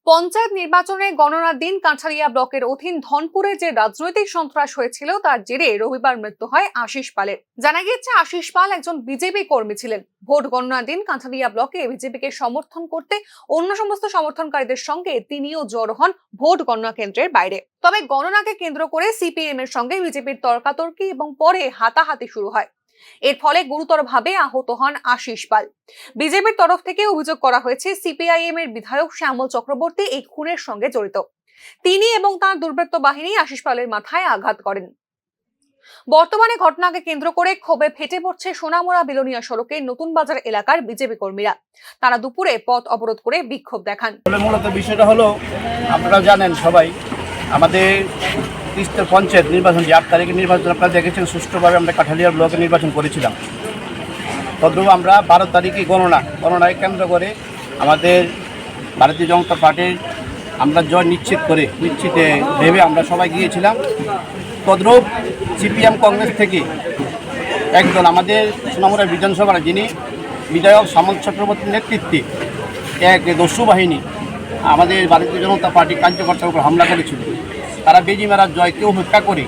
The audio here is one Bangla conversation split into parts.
পঞ্চায়েত নির্বাচনে গণনার দিন কাঁঠালিয়া ব্লকের অধীন ধনপুরে যে রাজনৈতিক সন্ত্রাস হয়েছিল তার জেরে রবিবার মৃত্যু হয় আশিস পালের। জানা গিয়েছে আশিস পাল একজন বিজেপি কর্মী ছিলেন। ভোট গণনার দিন কাঁঠালিয়া ব্লকে বিজেপিকে সমর্থন করতে অন্য সমস্ত সমর্থনকারীদের সঙ্গে তিনিও জড়ো হন ভোট গণনা কেন্দ্রের বাইরে। তবে গণনাকে কেন্দ্র করে সিপিএম এর সঙ্গে বিজেপির তর্কাতর্কি এবং পরে হাতাহাতি শুরু হয়। এর ফলে গুরুতরভাবে আহত হন আশিস পাল। বিজেপির তরফ থেকে অভিযোগ করা হয়েছে সিপিআইএম এর বিধায়ক শ্যামল চক্রবর্তী এই খুনের সঙ্গে জড়িত। তিনি এবং তার দুর্বৃত্ত বাহিনী আশিস পালের মাথায় আঘাত করেন। বর্তমানে ঘটনাকে কেন্দ্র করে ক্ষোভে ফেটে পড়ছে সোনামুড়া বিলোনিয়া সড়কের নতুন বাজার এলাকার বিজেপি কর্মীরা। তারা দুপুরে পথ অবরোধ করে বিক্ষোভ দেখান। মূলত বিষয়টা হলো, আপনারা জানেন সবাই, আমাদের তিস্তার পঞ্চায়েত নির্বাচন যে 8 তারিখে নির্বাচন আপনারা দেখেছেন, সুষ্ঠুভাবে আমরা কাঠালিয়া ব্লকে নির্বাচন করেছিলাম। তদ্রূপ আমরা 12 তারিখে গণনায় কেন্দ্র করে আমাদের ভারতীয় জনতা পার্টির আমরা জয় নিশ্চিতে ভেবে আমরা সবাই গিয়েছিলাম। তদ্রূপ সিপিএম কংগ্রেস থেকে একদল আমাদের সোনামুড়া বিধানসভার যিনি বিধায়ক শ্যামল চক্রবর্তীর নেতৃত্বে এক দস্যু বাহিনী আমাদের ভারতীয় জনতা পার্টি কার্যকর্তার উপর হামলা করেছিল। তারা বেজি মারার জয়কে উপেক্ষা করে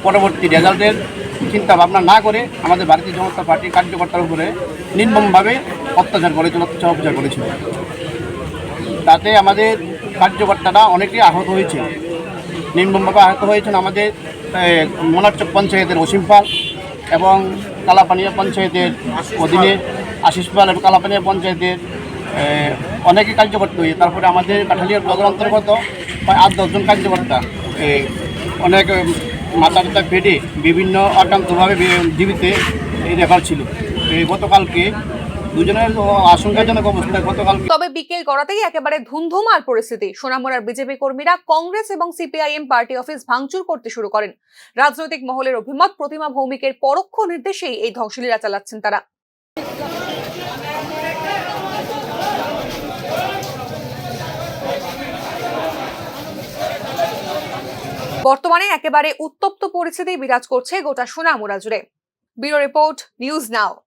পরবর্তী রেজাল্টের চিন্তা ভাবনা না করে আমাদের ভারতীয় জনতা পার্টির কার্যকর্তার উপরে নির্মমভাবে অত্যাচার করেছিল। তাতে আমাদের কার্যকর্তারা অনেকেই আহত হয়েছে, নির্মমভাবে আহত হয়েছেন। আমাদের মোনারচক পঞ্চায়েতের অসীম পাল এবং কালাপানিয়া পঞ্চায়েতের অধীনে আশিস পাল এবং কালাপানিয়া পঞ্চায়েতের অনেকে কার্যকর্তা হয়ে, তারপরে আমাদের কাঠালিয়ার ব্লকের অন্তর্গত প্রায় 8-10 জন কার্যকর্তা অনেক মাথা ফেটে বিভিন্ন আক্রান্তভাবে জীবিতে রেফার ছিল। গতকালকে দুজনের আশঙ্কাজনক অবস্থায় তবে বিকেল গড়াতেই একেবারে ধুমধুমার পরিস্থিতি। সোনামুড়ার বিজেপি কর্মীরা কংগ্রেস এবং সিপিআইএম পার্টি অফিস ভাঙচুর করতে শুরু করেন। রাজনৈতিক মহলের অভিমত, প্রতিমা ভৌমিকের পরোক্ষ নির্দেশেই এই ধ্বংসলীলা চালাচ্ছেন তারা। বর্তমানে একেবারে উত্তপ্ত পরিস্থিতি বিরাজ করছে গোটা সোনামুড়া জুড়ে। Bureau report, news now.